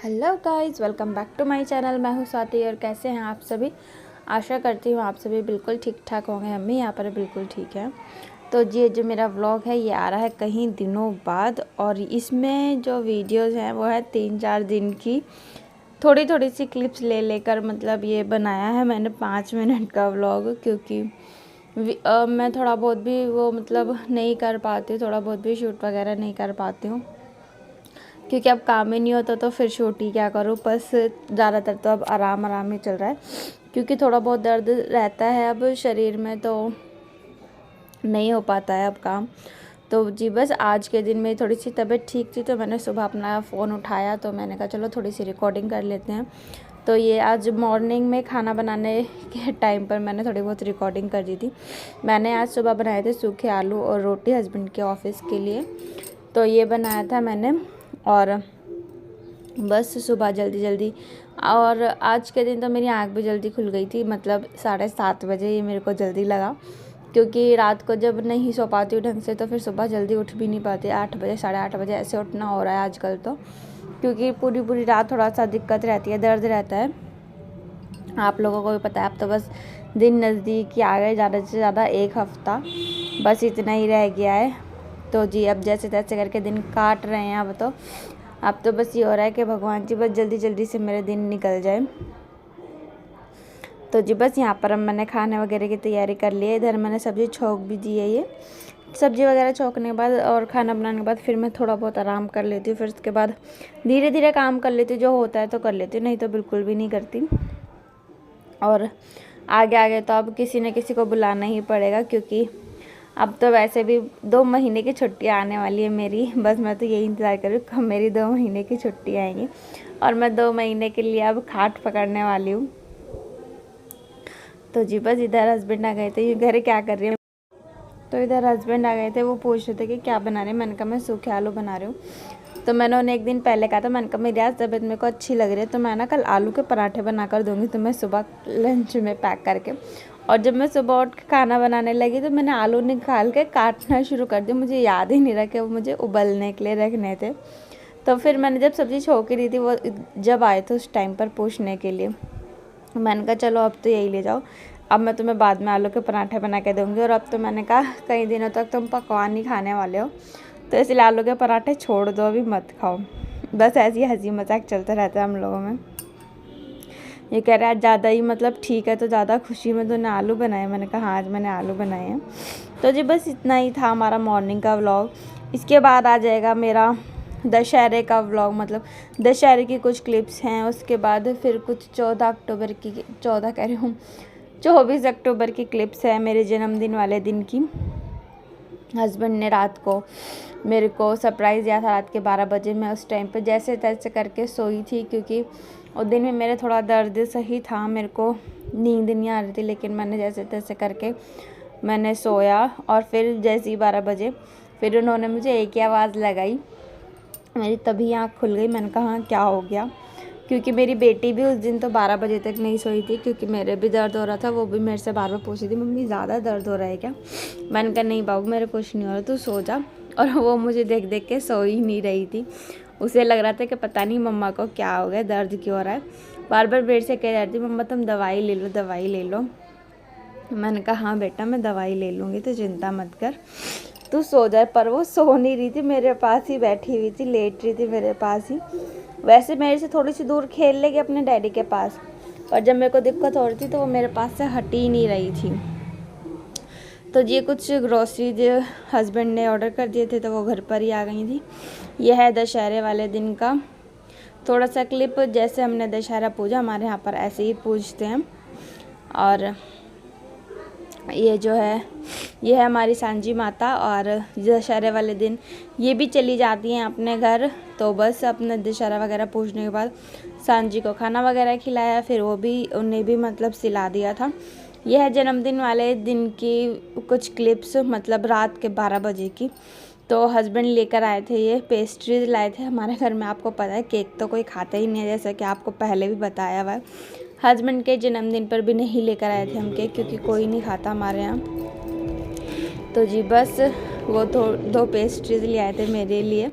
Hello guys, welcome back to my channel. मैं हूँ स्वाति और कैसे हैं आप सभी। आशा करती हूँ आप सभी बिल्कुल ठीक ठाक होंगे। हम भी यहाँ पर बिल्कुल ठीक हैं। तो ये जो मेरा व्लॉग है ये आ रहा है कहीं दिनों बाद, और इसमें जो वीडियोस हैं वो है 3-4 दिन की थोड़ी थोड़ी सी क्लिप्स ले लेकर मतलब ये बनाया है मैंने 5 मिनट का व्लॉग। क्योंकि मैं थोड़ा बहुत भी वो मतलब नहीं कर पाती हूँ, थोड़ा बहुत भी शूट वगैरह नहीं कर पाती हूँ क्योंकि अब काम ही नहीं होता तो फिर शूट ही क्या करूँ। बस ज़्यादातर तो अब आराम ही चल रहा है क्योंकि थोड़ा बहुत दर्द रहता है अब शरीर में, तो नहीं हो पाता है अब काम। तो जी बस आज के दिन में थोड़ी सी तबीयत ठीक थी तो मैंने सुबह अपना फ़ोन उठाया, तो मैंने कहा चलो थोड़ी सी रिकॉर्डिंग कर लेते हैं। तो ये आज मॉर्निंग में खाना बनाने के टाइम पर मैंने थोड़ी बहुत रिकॉर्डिंग कर दी थी। मैंने आज सुबह बनाए थे सूखे आलू और रोटी हस्बैंड के ऑफिस के लिए, तो ये बनाया था मैंने। और बस सुबह जल्दी और आज के दिन तो मेरी आँख भी जल्दी खुल गई थी, मतलब 7:30 बजे ये मेरे को जल्दी लगा क्योंकि रात को जब नहीं सो पाती हूँ ढंग से तो फिर सुबह जल्दी उठ भी नहीं पाती। 8 बजे 8:30 बजे ऐसे उठना हो रहा है आजकल तो, क्योंकि पूरी रात थोड़ा सा दिक्कत रहती है, दर्द रहता है। आप लोगों को भी पता है। अब तो बस दिन नज़दीक ही आ गए, ज़्यादा से ज़्यादा 1 हफ़्ता बस इतना ही रह गया है। तो जी अब जैसे तैसे करके दिन काट रहे हैं। अब तो बस ये हो रहा है कि भगवान जी बस जल्दी से मेरे दिन निकल जाए। तो जी बस यहाँ पर अब मैंने खाने वगैरह की तैयारी कर ली है। इधर मैंने सब्ज़ी छोंक भी दी है। ये सब्ज़ी वगैरह छोंकने के बाद और खाना बनाने के बाद फिर मैं थोड़ा बहुत आराम कर लेती हूँ। फिर उसके बाद धीरे काम कर लेती हूँ, जो होता है तो कर लेती हूँ, नहीं तो बिल्कुल भी नहीं करती। और आगे तो अब किसी न किसी को बुलाना ही पड़ेगा क्योंकि अब तो वैसे भी 2 महीने की छुट्टी आने वाली है मेरी। बस मैं तो यही इंतज़ार कर रही हूँ कब मेरी 2 महीने की छुट्टी आएंगी और मैं 2 महीने के लिए अब खाट पकड़ने वाली हूँ। तो जी बस इधर हस्बैंड आ गए थे, ये घर क्या कर रही है। तो इधर हस्बैंड आ गए थे, वो पूछ रहे थे कि क्या बना रहे हैं। मैंने कहा मैं सूखे आलू बना रही हूँ। तो मैंने उन्हें एक दिन पहले कहा था, मैंने कहा मेरी आज तबीयत मेरे को अच्छी लग रही है तो मैं ना कल आलू के पराठे बना कर दूँगी तुम्हें सुबह लंच में पैक करके। और जब मैं सुबह उठ के खाना बनाने लगी तो मैंने आलू निकाल के काटना शुरू कर दिया। मुझे याद ही नहीं रहा कि वो मुझे उबलने के लिए रखने थे। तो फिर मैंने जब सब्ज़ी छोंक रही थी वो जब आए थे उस टाइम पर पूछने के लिए, मैंने कहा चलो अब तो यही ले जाओ, अब मैं तुम्हें बाद में आलू के पराठे बना के दूँगी। और अब तो मैंने कहा कई दिनों तक तुम पकवान ही खाने वाले हो तो इसलिए आलू के पराठे छोड़ दो, अभी मत खाओ। बस ऐसी हंसी मजाक चलता रहता है हम लोगों में। ये कह रहा है ज़्यादा ही मतलब ठीक है तो ज़्यादा खुशी में तूने आलू बनाए। मैंने कहा हाँ आज मैंने आलू बनाए हैं। तो जी बस इतना ही था हमारा मॉर्निंग का व्लॉग। इसके बाद आ जाएगा मेरा दशहरे का व्लॉग, मतलब दशहरे की कुछ क्लिप्स हैं। उसके बाद फिर कुछ 14 अक्टूबर की 14 कह रही हूँ 24 अक्टूबर की क्लिप्स है मेरे जन्मदिन वाले दिन की। हस्बैंड ने रात को मेरे को सरप्राइज़ दिया था रात के 12 बजे। मैं उस टाइम पे जैसे तैसे करके सोई थी क्योंकि उस दिन में मेरे थोड़ा दर्द सही था, मेरे को नींद नहीं आ रही थी, लेकिन मैंने जैसे तैसे करके मैंने सोया। और फिर जैसे ही 12 बजे फिर उन्होंने मुझे एक ही आवाज़ लगाई, मेरी तभी आँख खुल गई। मैंने कहा हाँ क्या हो गया, क्योंकि मेरी बेटी भी उस दिन तो 12 बजे तक नहीं सोई थी क्योंकि मेरे भी दर्द हो रहा था। वो भी मेरे से बार पूछ रही थी मम्मी ज़्यादा दर्द हो रहा है क्या। मैंने कहा नहीं बाबू मेरे कुछ नहीं हो रहा, तू सो जा। और वो मुझे देख के सो ही नहीं रही थी। उसे लग रहा था कि पता नहीं मम्मा को क्या हो गया, दर्द क्यों हो रहा है। बार मेरे से कह रही थी मम्मा तुम दवाई ले लो। मैंने कहा हाँ बेटा मैं दवाई ले लूँगी, तो चिंता मत कर, तू सो जाए। पर वो सो नहीं रही थी, मेरे पास ही बैठी हुई थी, लेट रही थी मेरे पास ही। वैसे मेरे से थोड़ी सी दूर खेल लेगी अपने डैडी के पास, पर जब मेरे को दिक्कत हो रही थी तो वो मेरे पास से हट ही नहीं रही थी। तो ये कुछ ग्रॉसरी जो हस्बैंड ने ऑर्डर कर दिए थे तो वो घर पर ही आ गई थी। यह है दशहरे वाले दिन का थोड़ा सा क्लिप। जैसे हमने दशहरा पूजा, हमारे यहाँ पर ऐसे ही पूजते हैं। और ये जो है ये है हमारी सांझी माता, और दशहरे वाले दिन ये भी चली जाती हैं अपने घर। तो बस अपने दशहरा वगैरह पूजने के बाद सांझी को खाना वगैरह खिलाया, फिर वो भी उन्हें भी मतलब सिला दिया था। यह है जन्मदिन वाले दिन की कुछ क्लिप्स, मतलब रात के 12 बजे की। तो हस्बैंड लेकर आए थे, ये पेस्ट्रीज लाए थे। हमारे घर में आपको पता है केक तो कोई खाता ही नहीं है, जैसा कि आपको पहले भी बताया हुआ है। हस्बैंड के जन्मदिन पर भी नहीं लेकर आए थे हम केक, क्योंकि कोई नहीं खाता हमारे यहाँ। तो जी बस वो दो पेस्ट्रीज ले आए थे मेरे लिए।